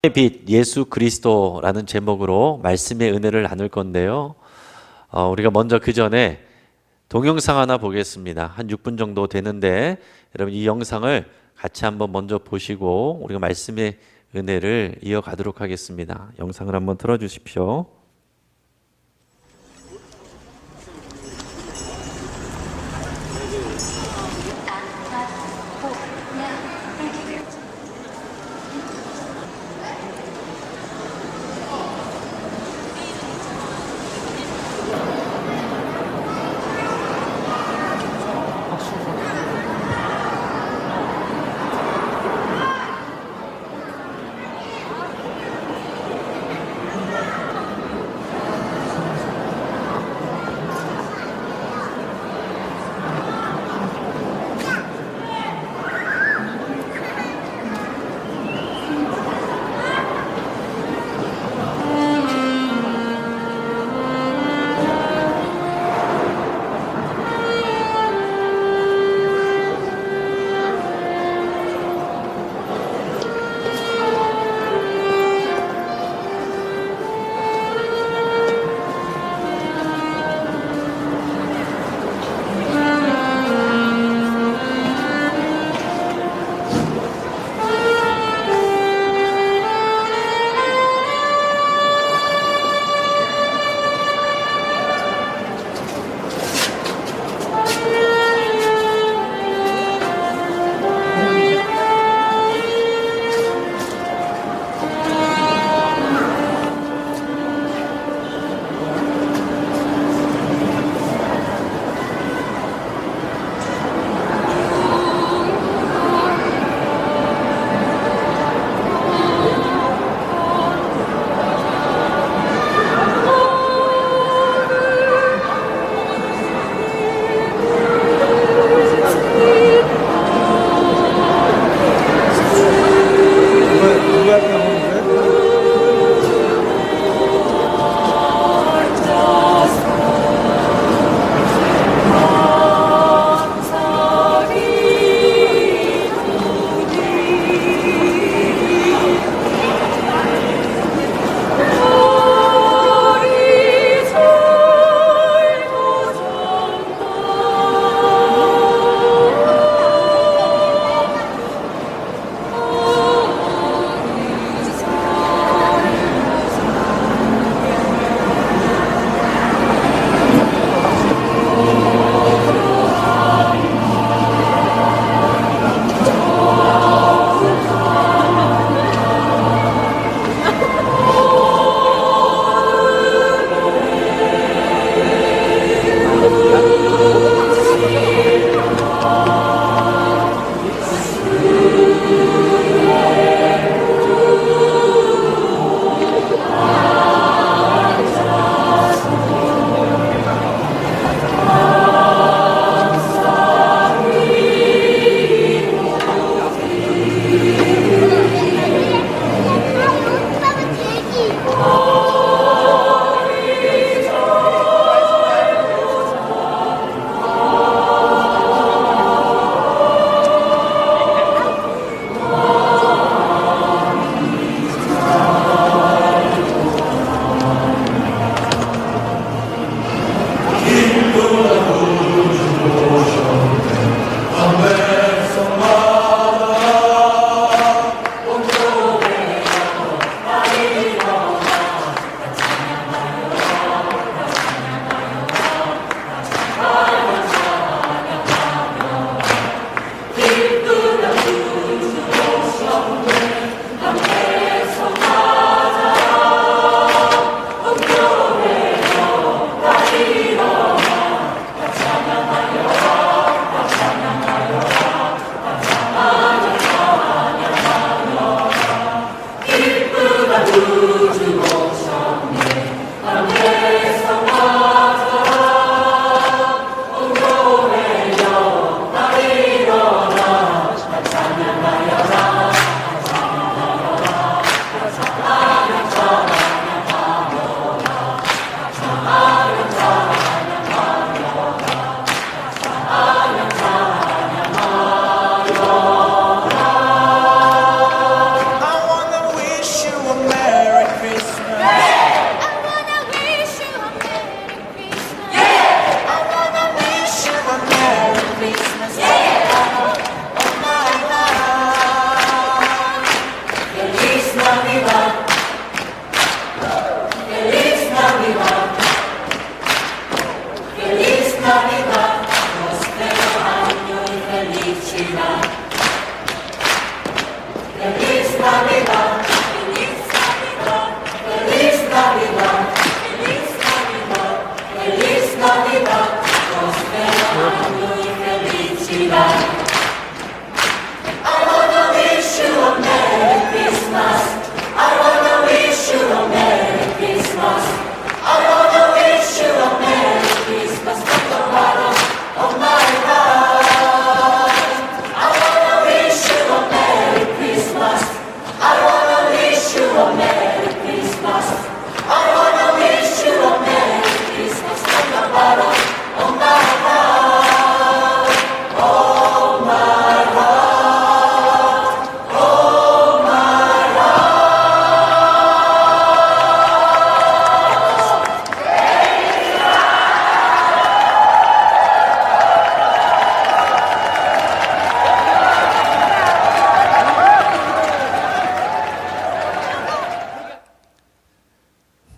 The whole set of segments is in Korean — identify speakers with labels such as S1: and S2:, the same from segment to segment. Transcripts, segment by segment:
S1: 빛 예수 그리스도라는 제목으로 말씀의 은혜를 나눌 건데요. 우리가 먼저 그 전에 동영상 하나 보겠습니다. 한 6분 정도 되는데 여러분 이 영상을 같이 한번 먼저 보시고 우리가 말씀의 은혜를 이어가도록 하겠습니다. 영상을 한번 틀어주십시오.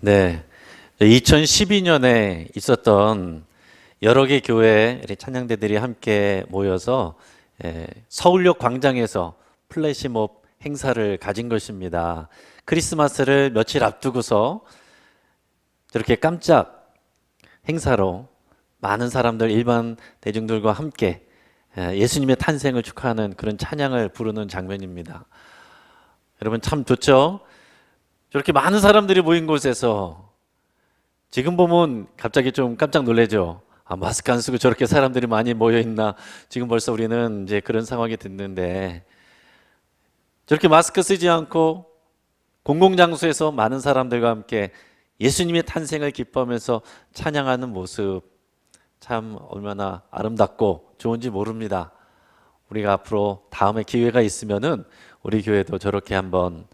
S1: 네, 2012년에 있었던 여러 개 교회 찬양대들이 함께 모여서 서울역 광장에서 플래시몹 행사를 가진 것입니다. 크리스마스를 며칠 앞두고서 저렇게 깜짝 행사로 많은 사람들, 일반 대중들과 함께 예수님의 탄생을 축하하는 그런 찬양을 부르는 장면입니다. 여러분 참 좋죠? 저렇게 많은 사람들이 모인 곳에서 지금 보면 갑자기 좀 깜짝 놀라죠. 아, 마스크 안 쓰고 저렇게 사람들이 많이 모여 있나? 지금 벌써 우리는 이제 그런 상황이 됐는데 저렇게 마스크 쓰지 않고 공공장소에서 많은 사람들과 함께 예수님의 탄생을 기뻐하면서 찬양하는 모습 참 얼마나 아름답고 좋은지 모릅니다. 우리가 앞으로 다음에 기회가 있으면은 우리 교회도 저렇게 한번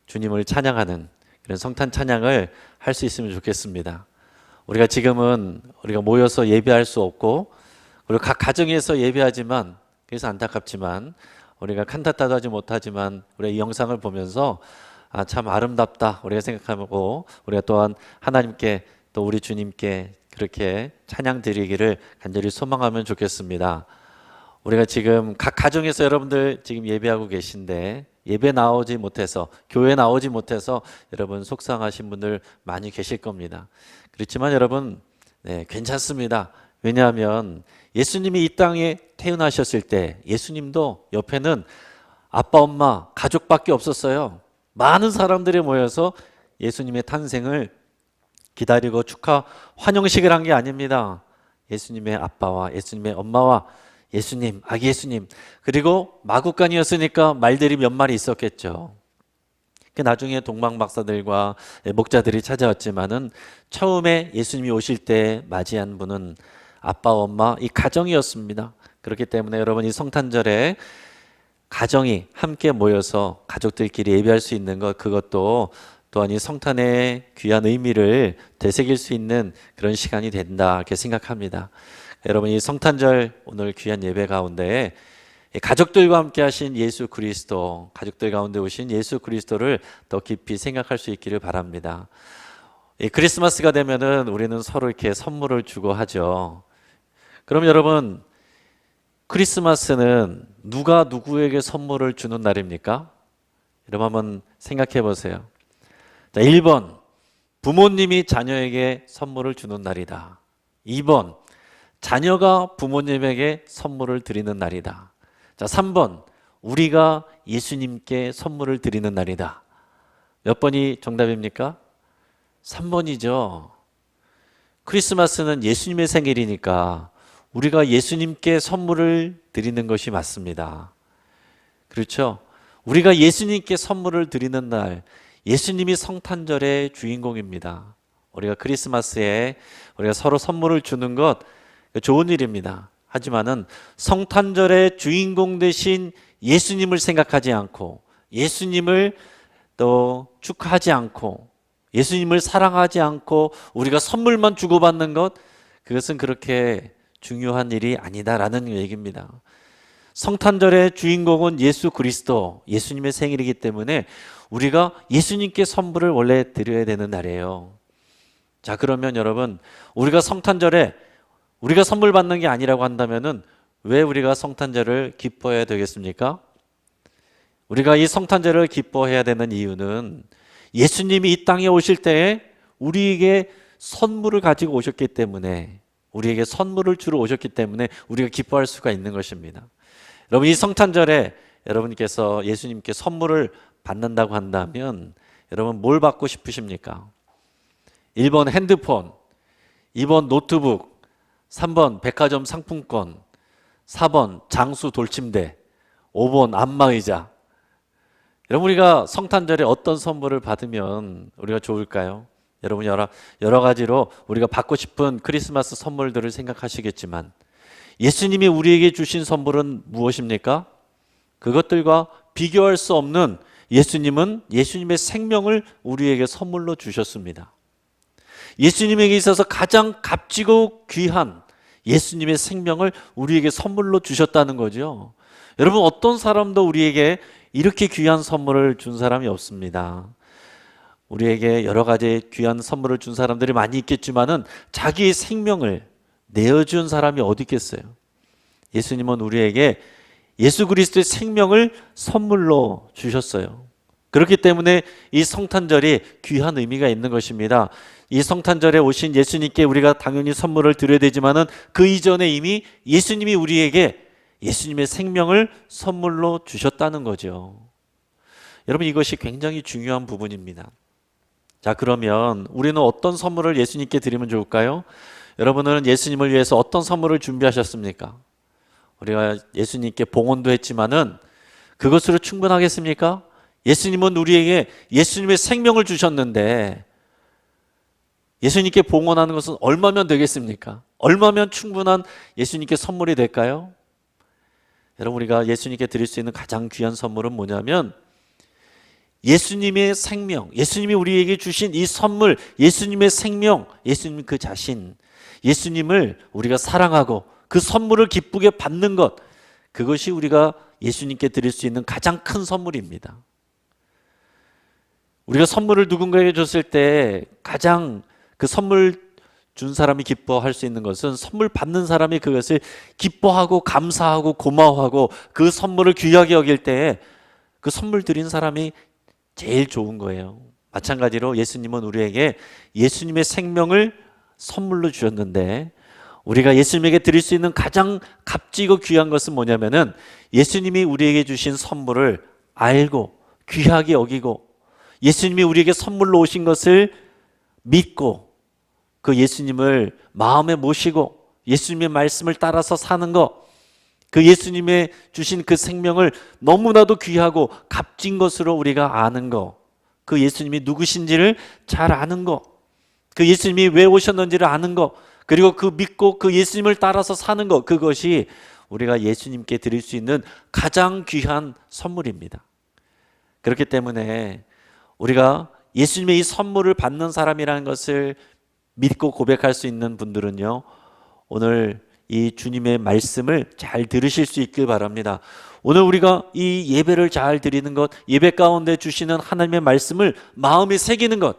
S1: 주님을 찬양하는 그런 성탄 찬양을 할 수 있으면 좋겠습니다. 우리가 지금은 우리가 모여서 예배할 수 없고 그리고 각 가정에서 예배하지만 그래서 안타깝지만 우리가 칸타타도 하지 못하지만 우리가 이 영상을 보면서 아, 참 아름답다 우리가 생각하고 우리가 또한 하나님께 또 우리 주님께 그렇게 찬양 드리기를 간절히 소망하면 좋겠습니다. 우리가 지금 각 가정에서 여러분들 지금 예배하고 계신데 예배 나오지 못해서 교회 나오지 못해서 여러분 속상하신 분들 많이 계실 겁니다. 그렇지만 여러분 괜찮습니다. 왜냐하면 예수님이 이 땅에 태어나셨을 때 예수님도 옆에는 아빠 엄마 가족밖에 없었어요. 많은 사람들이 모여서 예수님의 탄생을 기다리고 축하 환영식을 한 게 아닙니다. 예수님의 아빠와 예수님의 엄마와 예수님, 아기 예수님, 그리고 마구간이었으니까 말들이 몇 마리 있었겠죠. 나중에 동방박사들과 목자들이 찾아왔지만은 처음에 예수님이 오실 때 맞이한 분은 아빠, 엄마, 이 가정이었습니다. 그렇기 때문에 여러분 이 성탄절에 가정이 함께 모여서 가족들끼리 예배할 수 있는 것, 그것도 또한 이 성탄의 귀한 의미를 되새길 수 있는 그런 시간이 된다 이렇게 생각합니다. 여러분 이 성탄절 오늘 귀한 예배 가운데 가족들과 함께 하신 예수 그리스도, 가족들 가운데 오신 예수 그리스도를 더 깊이 생각할 수 있기를 바랍니다. 이 크리스마스가 되면은 우리는 서로 이렇게 선물을 주고 하죠. 그럼 여러분 크리스마스는 누가 누구에게 선물을 주는 날입니까? 여러분 한번 생각해 보세요. 자, 1번 부모님이 자녀에게 선물을 주는 날이다. 2번 자녀가 부모님에게 선물을 드리는 날이다. 자, 3번 우리가 예수님께 선물을 드리는 날이다. 몇 번이 정답입니까? 3번이죠. 크리스마스는 예수님의 생일이니까 우리가 예수님께 선물을 드리는 것이 맞습니다. 그렇죠? 우리가 예수님께 선물을 드리는 날, 예수님이 성탄절의 주인공입니다. 우리가 크리스마스에 우리가 서로 선물을 주는 것 좋은 일입니다. 하지만은 성탄절의 주인공 되신 예수님을 생각하지 않고 예수님을 또 축하하지 않고 예수님을 사랑하지 않고 우리가 선물만 주고받는 것, 그것은 그렇게 중요한 일이 아니다라는 얘기입니다. 성탄절의 주인공은 예수 그리스도, 예수님의 생일이기 때문에 우리가 예수님께 선물을 원래 드려야 되는 날이에요. 자, 그러면 여러분, 우리가 성탄절에 우리가 선물 받는 게 아니라고 한다면은 왜 우리가 성탄절을 기뻐해야 되겠습니까? 우리가 이 성탄절을 기뻐해야 되는 이유는 예수님이 이 땅에 오실 때에 우리에게 선물을 가지고 오셨기 때문에, 우리에게 선물을 주러 오셨기 때문에 우리가 기뻐할 수가 있는 것입니다. 여러분, 이 성탄절에 여러분께서 예수님께 선물을 받는다고 한다면 여러분 뭘 받고 싶으십니까? 1번 핸드폰, 2번 노트북, 3번 백화점 상품권, 4번 장수 돌침대, 5번 안마의자. 여러분, 우리가 성탄절에 어떤 선물을 받으면 우리가 좋을까요? 여러분, 여러 가지로 우리가 받고 싶은 크리스마스 선물들을 생각하시겠지만 예수님이 우리에게 주신 선물은 무엇입니까? 그것들과 비교할 수 없는, 예수님은 예수님의 생명을 우리에게 선물로 주셨습니다. 예수님에게 있어서 가장 값지고 귀한 예수님의 생명을 우리에게 선물로 주셨다는 거죠. 여러분, 어떤 사람도 우리에게 이렇게 귀한 선물을 준 사람이 없습니다. 우리에게 여러 가지 귀한 선물을 준 사람들이 많이 있겠지만은 자기의 생명을 내어준 사람이 어디 있겠어요? 예수님은 우리에게 예수 그리스도의 생명을 선물로 주셨어요. 그렇기 때문에 이 성탄절이 귀한 의미가 있는 것입니다. 이 성탄절에 오신 예수님께 우리가 당연히 선물을 드려야 되지만은 그 이전에 이미 예수님이 우리에게 예수님의 생명을 선물로 주셨다는 거죠. 여러분, 이것이 굉장히 중요한 부분입니다. 자, 그러면 우리는 어떤 선물을 예수님께 드리면 좋을까요? 여러분은 예수님을 위해서 어떤 선물을 준비하셨습니까? 우리가 예수님께 봉헌도 했지만은 그것으로 충분하겠습니까? 예수님은 우리에게 예수님의 생명을 주셨는데 예수님께 봉헌하는 것은 얼마면 되겠습니까? 얼마면 충분한 예수님께 선물이 될까요? 여러분, 우리가 예수님께 드릴 수 있는 가장 귀한 선물은 뭐냐면 예수님의 생명, 예수님이 우리에게 주신 이 선물, 예수님의 생명, 예수님 그 자신, 예수님을 우리가 사랑하고 그 선물을 기쁘게 받는 것, 그것이 우리가 예수님께 드릴 수 있는 가장 큰 선물입니다. 우리가 선물을 누군가에게 줬을 때 가장 그 선물 준 사람이 기뻐할 수 있는 것은 선물 받는 사람이 그것을 기뻐하고 감사하고 고마워하고 그 선물을 귀하게 여길 때에 그 선물 드린 사람이 제일 좋은 거예요. 마찬가지로 예수님은 우리에게 예수님의 생명을 선물로 주셨는데 우리가 예수님에게 드릴 수 있는 가장 값지고 귀한 것은 뭐냐면은 예수님이 우리에게 주신 선물을 알고 귀하게 여기고 예수님이 우리에게 선물로 오신 것을 믿고 그 예수님을 마음에 모시고 예수님의 말씀을 따라서 사는 것, 그 예수님의 주신 그 생명을 너무나도 귀하고 값진 것으로 우리가 아는 것, 그 예수님이 누구신지를 잘 아는 것, 그 예수님이 왜 오셨는지를 아는 것, 그리고 그 믿고 그 예수님을 따라서 사는 것, 그것이 우리가 예수님께 드릴 수 있는 가장 귀한 선물입니다. 그렇기 때문에 우리가 예수님의 이 선물을 받는 사람이라는 것을 믿고 고백할 수 있는 분들은요, 오늘 이 주님의 말씀을 잘 들으실 수 있길 바랍니다. 오늘 우리가 이 예배를 잘 드리는 것, 예배 가운데 주시는 하나님의 말씀을 마음에 새기는 것,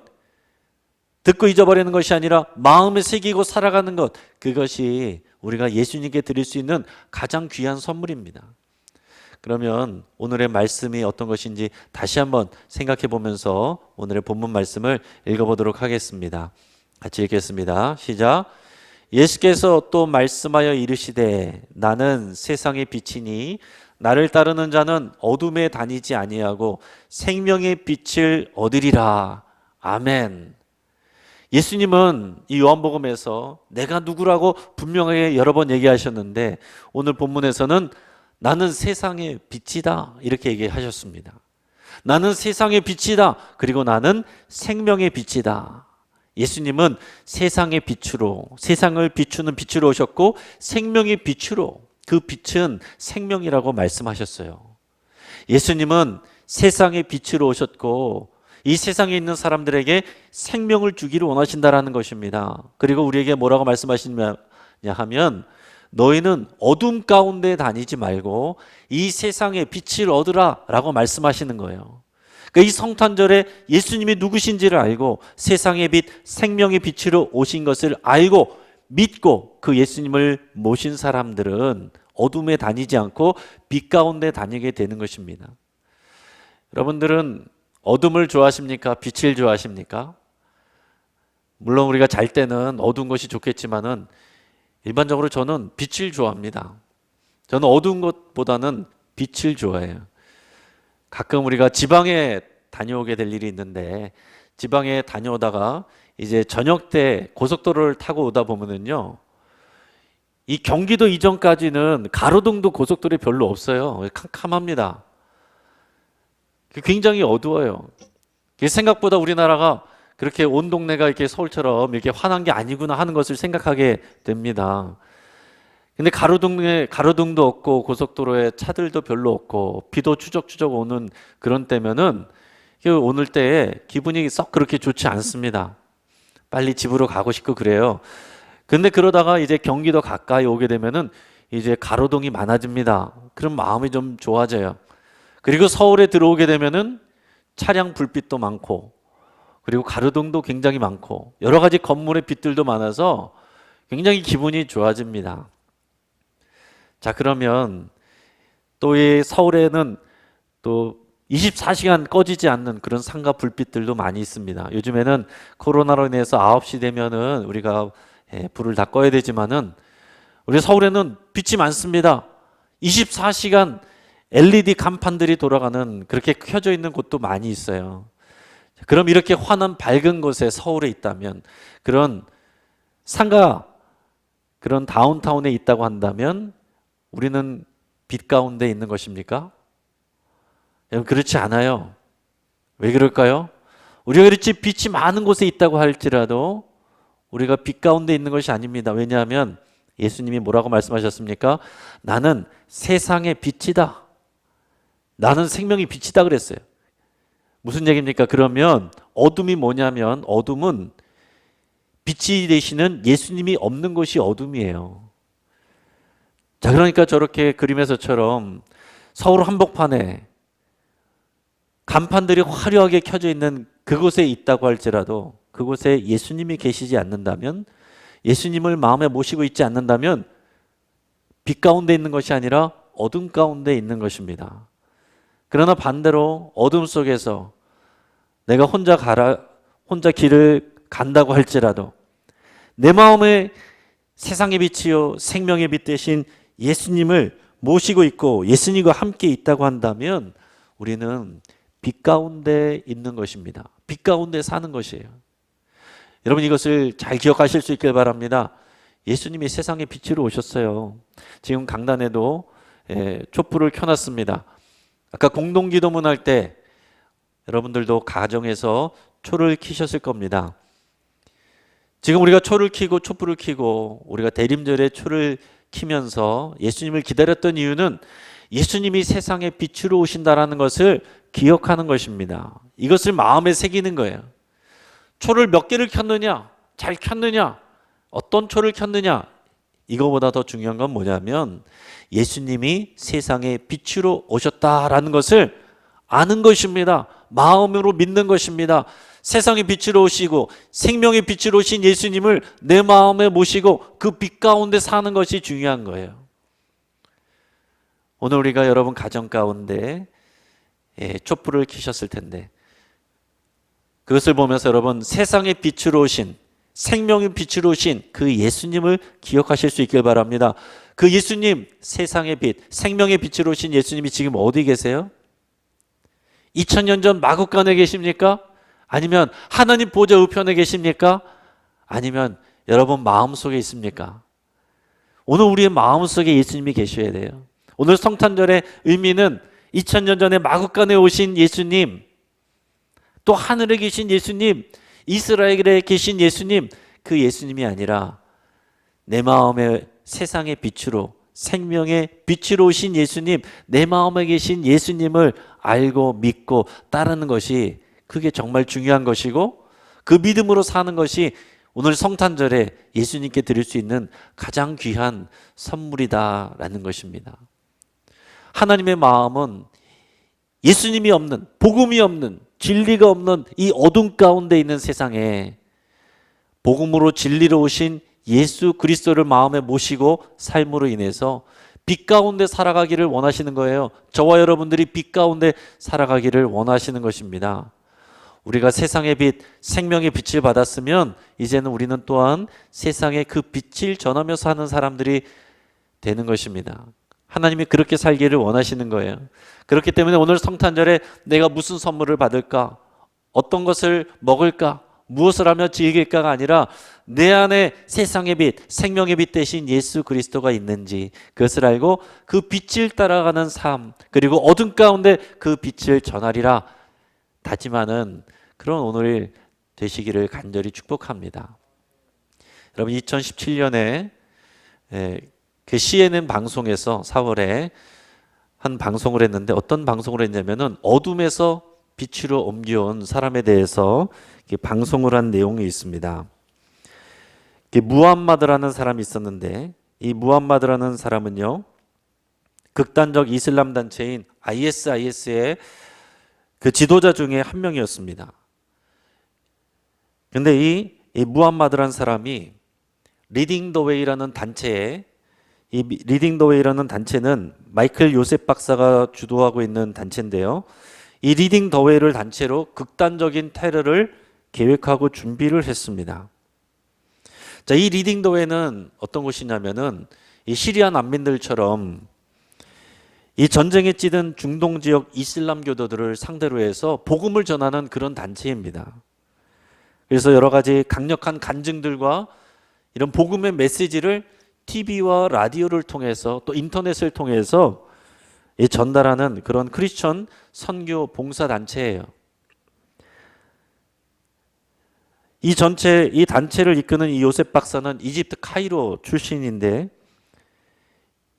S1: 듣고 잊어버리는 것이 아니라 마음에 새기고 살아가는 것, 그것이 우리가 예수님께 드릴 수 있는 가장 귀한 선물입니다. 그러면 오늘의 말씀이 어떤 것인지 다시 한번 생각해 보면서 오늘의 본문 말씀을 읽어보도록 하겠습니다. 같이 읽겠습니다. 시작. 예수께서 또 말씀하여 이르시되 나는 세상의 빛이니 나를 따르는 자는 어둠에 다니지 아니하고 생명의 빛을 얻으리라. 아멘. 예수님은 이 요한복음에서 내가 누구라고 분명하게 여러 번 얘기하셨는데 오늘 본문에서는 나는 세상의 빛이다 이렇게 얘기하셨습니다. 나는 세상의 빛이다. 그리고 나는 생명의 빛이다. 예수님은 세상의 빛으로, 세상을 비추는 빛으로 오셨고 생명의 빛으로, 그 빛은 생명이라고 말씀하셨어요. 예수님은 세상의 빛으로 오셨고 이 세상에 있는 사람들에게 생명을 주기를 원하신다라는 것입니다. 그리고 우리에게 뭐라고 말씀하시냐 하면 너희는 어둠 가운데 다니지 말고 이 세상의 빛을 얻으라 라고 말씀하시는 거예요. 그러니까 이 성탄절에 예수님이 누구신지를 알고 세상의 빛, 생명의 빛으로 오신 것을 알고 믿고 그 예수님을 모신 사람들은 어둠에 다니지 않고 빛 가운데 다니게 되는 것입니다. 여러분들은 어둠을 좋아하십니까? 빛을 좋아하십니까? 물론 우리가 잘 때는 어두운 것이 좋겠지만은 일반적으로 저는 빛을 좋아합니다. 저는 어두운 것보다는 빛을 좋아해요. 가끔 우리가 지방에 다녀오게 될 일이 있는데 지방에 다녀오다가 이제 저녁 때 고속도로를 타고 오다 보면은요, 이 경기도 이전까지는 가로등도 고속도로에 별로 없어요. 캄캄합니다. 굉장히 어두워요. 생각보다 우리나라가 그렇게 온 동네가 이렇게 서울처럼 이렇게 환한 게 아니구나 하는 것을 생각하게 됩니다. 근데 가로등도 없고 고속도로에 차들도 별로 없고 비도 추적추적 오는 그런 때면은 오늘 때에 기분이 썩 그렇게 좋지 않습니다. 빨리 집으로 가고 싶고 그래요. 근데 그러다가 이제 경기도 가까이 오게 되면은 이제 가로등이 많아집니다. 그럼 마음이 좀 좋아져요. 그리고 서울에 들어오게 되면은 차량 불빛도 많고 그리고 가로등도 굉장히 많고 여러 가지 건물의 빛들도 많아서 굉장히 기분이 좋아집니다. 자, 그러면 또 이 서울에는 또 24시간 꺼지지 않는 그런 상가 불빛들도 많이 있습니다. 요즘에는 코로나로 인해서 9시 되면은 우리가 불을 다 꺼야 되지만은 우리 서울에는 빛이 많습니다. 24시간 LED 간판들이 돌아가는 그렇게 켜져 있는 곳도 많이 있어요. 그럼 이렇게 환한 밝은 곳에 서울에 있다면 그런 상가 그런 다운타운에 있다고 한다면 우리는 빛 가운데 있는 것입니까? 여러분, 그렇지 않아요. 왜 그럴까요? 우리가 그렇지 빛이 많은 곳에 있다고 할지라도 우리가 빛 가운데 있는 것이 아닙니다. 왜냐하면 예수님이 뭐라고 말씀하셨습니까? 나는 세상의 빛이다. 나는 생명의 빛이다 그랬어요. 무슨 얘기입니까? 그러면 어둠이 뭐냐면 어둠은 빛이 되시는 예수님이 없는 것이 어둠이에요. 자, 그러니까 저렇게 그림에서처럼 서울 한복판에 간판들이 화려하게 켜져 있는 그곳에 있다고 할지라도 그곳에 예수님이 계시지 않는다면, 예수님을 마음에 모시고 있지 않는다면 빛 가운데 있는 것이 아니라 어둠 가운데 있는 것입니다. 그러나 반대로 어둠 속에서 내가 혼자 길을 간다고 할지라도 내 마음에 세상의 빛이요 생명의 빛 되신 예수님을 모시고 있고 예수님과 함께 있다고 한다면 우리는 빛 가운데 있는 것입니다. 빛 가운데 사는 것이에요. 여러분, 이것을 잘 기억하실 수 있길 바랍니다. 예수님이 세상의 빛으로 오셨어요. 지금 강단에도 촛불을 켜놨습니다. 아까 공동기도문 할 때 여러분들도 가정에서 초를 켜셨을 겁니다. 지금 우리가 초를 켜고 촛불을 켜고 우리가 대림절에 초를 켜면서 예수님을 기다렸던 이유는 예수님이 세상의 빛으로 오신다라는 것을 기억하는 것입니다. 이것을 마음에 새기는 거예요. 초를 몇 개를 켰느냐, 잘 켰느냐, 어떤 초를 켰느냐, 이거보다 더 중요한 건 뭐냐면 예수님이 세상의 빛으로 오셨다라는 것을 아는 것입니다. 마음으로 믿는 것입니다. 세상의 빛으로 오시고 생명의 빛으로 오신 예수님을 내 마음에 모시고 그 빛 가운데 사는 것이 중요한 거예요. 오늘 우리가 여러분 가정 가운데 촛불을 켜셨을 텐데 그것을 보면서 여러분 세상의 빛으로 오신 생명의 빛으로 오신 그 예수님을 기억하실 수 있길 바랍니다. 그 예수님, 세상의 빛, 생명의 빛으로 오신 예수님이 지금 어디 계세요? 2000년 전 마국간에 계십니까? 아니면 하나님 보좌 우편에 계십니까? 아니면 여러분 마음속에 있습니까? 오늘 우리의 마음속에 예수님이 계셔야 돼요. 오늘 성탄절의 의미는 2000년 전에 마국간에 오신 예수님, 또 하늘에 계신 예수님, 이스라엘에 계신 예수님, 그 예수님이 아니라 내 마음에 세상의 빛으로 생명의 빛으로 오신 예수님, 내 마음에 계신 예수님을 알고 믿고 따르는 것이 그게 정말 중요한 것이고 그 믿음으로 사는 것이 오늘 성탄절에 예수님께 드릴 수 있는 가장 귀한 선물이다라는 것입니다. 하나님의 마음은 예수님이 없는, 복음이 없는, 진리가 없는 이 어둠 가운데 있는 세상에 복음으로 진리로 오신 예수 그리스도를 마음에 모시고 삶으로 인해서 빛 가운데 살아가기를 원하시는 거예요. 저와 여러분들이 빛 가운데 살아가기를 원하시는 것입니다. 우리가 세상의 빛, 생명의 빛을 받았으면 이제는 우리는 또한 세상에 그 빛을 전하며 사는 사람들이 되는 것입니다. 하나님이 그렇게 살기를 원하시는 거예요. 그렇기 때문에 오늘 성탄절에 내가 무슨 선물을 받을까? 어떤 것을 먹을까? 무엇을 하며 즐길까가 아니라 내 안에 세상의 빛, 생명의 빛 대신 예수 그리스도가 있는지 그것을 알고 그 빛을 따라가는 삶, 그리고 어둠 가운데 그 빛을 전하리라 다짐하는 그런 오늘 되시기를 간절히 축복합니다. 여러분 2017년에 그 CNN 방송에서 4월에 한 방송을 했는데 어떤 방송을 했냐면은 어둠에서 빛으로 옮겨온 사람에 대해서 방송을 한 내용이 있습니다. 무함마드라는 사람이 있었는데 이 무함마드라는 사람은요 극단적 이슬람 단체인 ISIS의 그 지도자 중에 한 명이었습니다. 근데 이 무함마드라는 사람이 리딩 더 웨이라는 단체에 이 리딩 더 웨이라는 단체는 마이클 요셉 박사가 주도하고 있는 단체인데요. 이 리딩 더 웨이를 단체로 극단적인 테러를 계획하고 준비를 했습니다. 자, 이 리딩 더 웨이는 어떤 곳이냐면은 이 시리아 난민들처럼 이 전쟁에 찌든 중동 지역 이슬람 교도들을 상대로 해서 복음을 전하는 그런 단체입니다. 그래서 여러 가지 강력한 간증들과 이런 복음의 메시지를 TV와 라디오를 통해서 또 인터넷을 통해서 전달하는 그런 크리스천 선교 봉사 단체예요. 이 단체를 이끄는 이 요셉 박사는 이집트 카이로 출신인데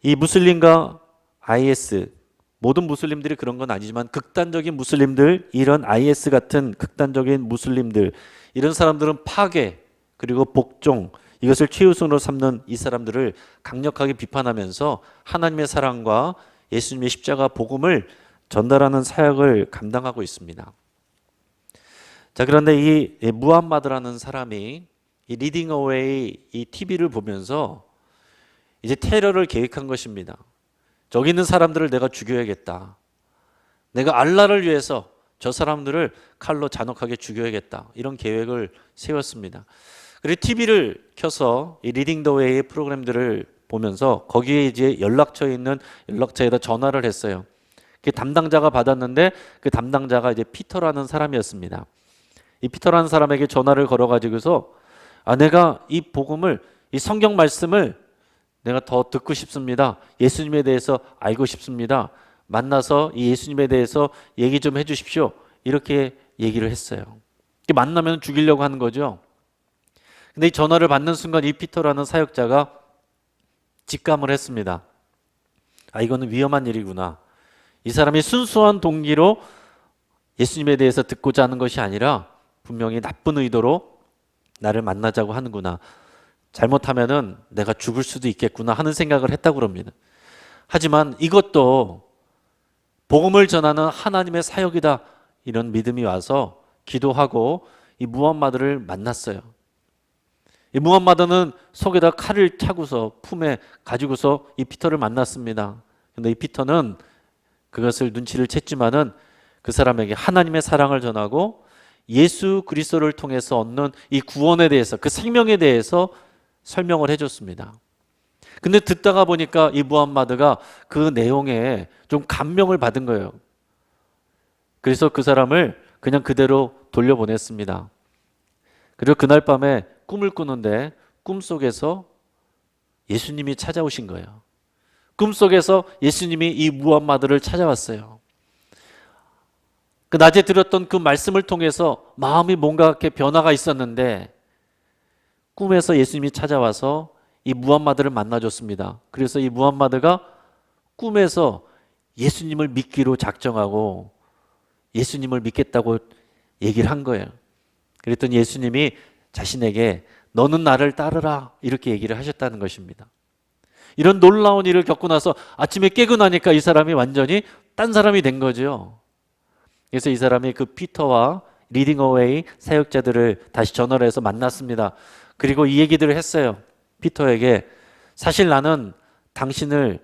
S1: 이 무슬림과 IS, 모든 무슬림들이 그런 건 아니지만 극단적인 무슬림들, 이런 IS 같은 극단적인 무슬림들, 이런 사람들은 파괴 그리고 복종, 이것을 최우선으로 삼는 이 사람들을 강력하게 비판하면서 하나님의 사랑과 예수님의 십자가 복음을 전달하는 사역을 감당하고 있습니다. 자, 그런데 이 무함마드라는 사람이 이 리딩 어웨이 이 TV를 보면서 이제 테러를 계획한 것입니다. 저기 있는 사람들을 내가 죽여야겠다. 내가 알라를 위해서 저 사람들을 칼로 잔혹하게 죽여야겠다. 이런 계획을 세웠습니다. 그리고 TV를 켜서 이 리딩 더 웨이의 프로그램들을 보면서 거기에 이제 연락처에 있는 연락처에다 전화를 했어요. 그 담당자가 받았는데 그 담당자가 이제 피터라는 사람이었습니다. 이 피터라는 사람에게 전화를 걸어가지고서 내가 이 복음을, 이 성경 말씀을 내가 더 듣고 싶습니다. 예수님에 대해서 알고 싶습니다. 만나서 이 예수님에 대해서 얘기 좀 해주십시오. 이렇게 얘기를 했어요. 만나면 죽이려고 하는 거죠. 근데 이 전화를 받는 순간 이 피터라는 사역자가 직감을 했습니다. 이거는 위험한 일이구나. 이 사람이 순수한 동기로 예수님에 대해서 듣고자 하는 것이 아니라 분명히 나쁜 의도로 나를 만나자고 하는구나. 잘못하면은 내가 죽을 수도 있겠구나 하는 생각을 했다고 합니다. 하지만 이것도 복음을 전하는 하나님의 사역이다. 이런 믿음이 와서 기도하고 이 무함마드를 만났어요. 이 무함마드는 속에다 칼을 차고서 품에 가지고서 이 피터를 만났습니다. 근데 이 피터는 그것을 눈치를 챘지만은 그 사람에게 하나님의 사랑을 전하고 예수 그리스도를 통해서 얻는 이 구원에 대해서, 그 생명에 대해서 설명을 해줬습니다. 근데 듣다가 보니까 이 무함마드가 그 내용에 좀 감명을 받은 거예요. 그래서 그 사람을 그냥 그대로 돌려보냈습니다. 그리고 그날 밤에 꿈을 꾸는데 꿈속에서 예수님이 찾아오신 거예요. 꿈속에서 예수님이 이 무함마드를 찾아왔어요. 그 낮에 들었던 그 말씀을 통해서 마음이 뭔가 이렇게 변화가 있었는데 꿈에서 예수님이 찾아와서 이 무함마드를 만나줬습니다. 그래서 이 무함마드가 꿈에서 예수님을 믿기로 작정하고 예수님을 믿겠다고 얘기를 한 거예요. 그랬더니 예수님이 자신에게 너는 나를 따르라 이렇게 얘기를 하셨다는 것입니다. 이런 놀라운 일을 겪고 나서 아침에 깨고 나니까 이 사람이 완전히 딴 사람이 된 거죠. 그래서 이 사람이 그 피터와 리딩 어웨이 사역자들을 다시 전화를 해서 만났습니다. 그리고 이 얘기들을 했어요. 피터에게 사실 나는 당신을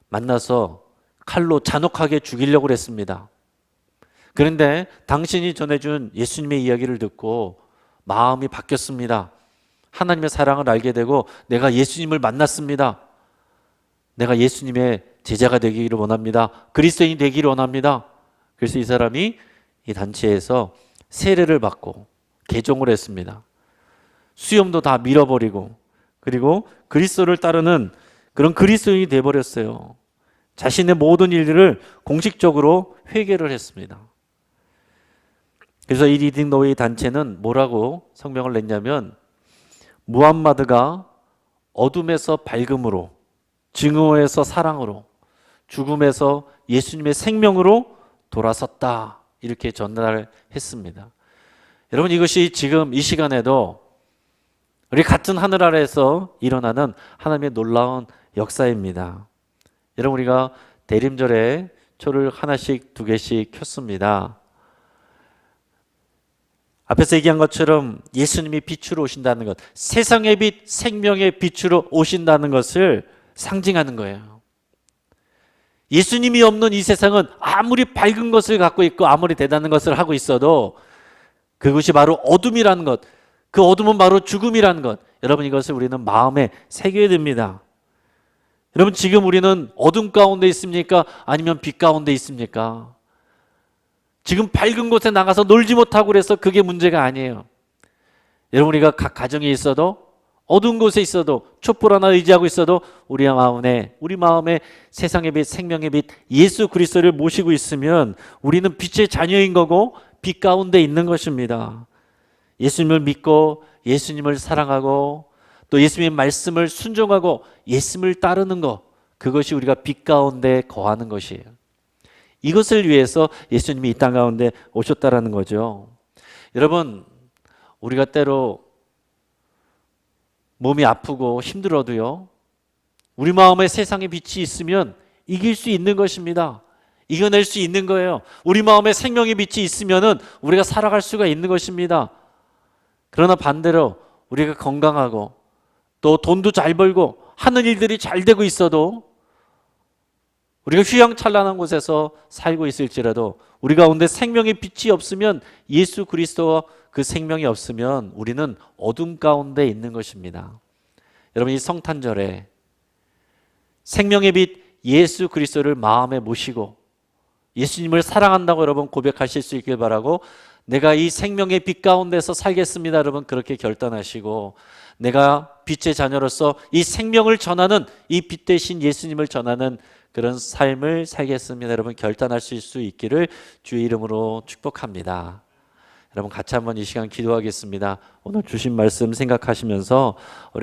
S1: 만나서 칼로 잔혹하게 죽이려고 그랬습니다. 그런데 당신이 전해준 예수님의 이야기를 듣고 마음이 바뀌었습니다. 하나님의 사랑을 알게 되고 내가 예수님을 만났습니다. 내가 예수님의 제자가 되기를 원합니다. 그리스도인이 되기를 원합니다. 그래서 이 사람이 이 단체에서 세례를 받고 개종을 했습니다. 수염도 다 밀어버리고 그리고 그리스도를 따르는 그런 그리스도인이 되어버렸어요. 자신의 모든 일들을 공식적으로 회개를 했습니다. 그래서 이 리딩 노웨이 단체는 뭐라고 성명을 냈냐면 무함마드가 어둠에서 밝음으로, 증오에서 사랑으로, 죽음에서 예수님의 생명으로 돌아섰다. 이렇게 전달했습니다. 여러분 이것이 지금 이 시간에도 우리 같은 하늘 아래에서 일어나는 하나님의 놀라운 역사입니다. 여러분 우리가 대림절에 초를 하나씩 두 개씩 켰습니다. 앞에서 얘기한 것처럼 예수님이 빛으로 오신다는 것, 세상의 빛, 생명의 빛으로 오신다는 것을 상징하는 거예요. 예수님이 없는 이 세상은 아무리 밝은 것을 갖고 있고 아무리 대단한 것을 하고 있어도 그것이 바로 어둠이라는 것, 그 어둠은 바로 죽음이라는 것. 여러분 이것을 우리는 마음에 새겨야 됩니다. 여러분 지금 우리는 어둠 가운데 있습니까? 아니면 빛 가운데 있습니까? 지금 밝은 곳에 나가서 놀지 못하고 그래서 그게 문제가 아니에요. 여러분 우리가 각 가정에 있어도 어두운 곳에 있어도 촛불 하나 의지하고 있어도 우리 마음에 세상의 빛, 생명의 빛, 예수 그리스도를 모시고 있으면 우리는 빛의 자녀인 거고 빛 가운데 있는 것입니다. 예수님을 믿고 예수님을 사랑하고 또 예수님의 말씀을 순종하고 예수님을 따르는 것, 그것이 우리가 빛 가운데 거하는 것이에요. 이것을 위해서 예수님이 이 땅 가운데 오셨다라는 거죠. 여러분 우리가 때로 몸이 아프고 힘들어도요, 우리 마음에 세상의 빛이 있으면 이길 수 있는 것입니다. 이겨낼 수 있는 거예요. 우리 마음에 생명의 빛이 있으면 우리가 살아갈 수가 있는 것입니다. 그러나 반대로 우리가 건강하고 또 돈도 잘 벌고 하는 일들이 잘 되고 있어도 우리가 휘황찬란한 곳에서 살고 있을지라도 우리 가운데 생명의 빛이 없으면, 예수 그리스도와 그 생명이 없으면 우리는 어둠 가운데 있는 것입니다. 여러분 이 성탄절에 생명의 빛 예수 그리스도를 마음에 모시고 예수님을 사랑한다고 여러분 고백하실 수 있길 바라고, 내가 이 생명의 빛 가운데서 살겠습니다. 여러분 그렇게 결단하시고 내가 빛의 자녀로서 이 생명을 전하는, 이 빛 대신 예수님을 전하는 그런 삶을 살겠습니다. 여러분 결단하실 수 있기를 주의 이름으로 축복합니다. 여러분 같이 한번 이 시간 기도하겠습니다. 오늘 주신 말씀 생각하시면서 우리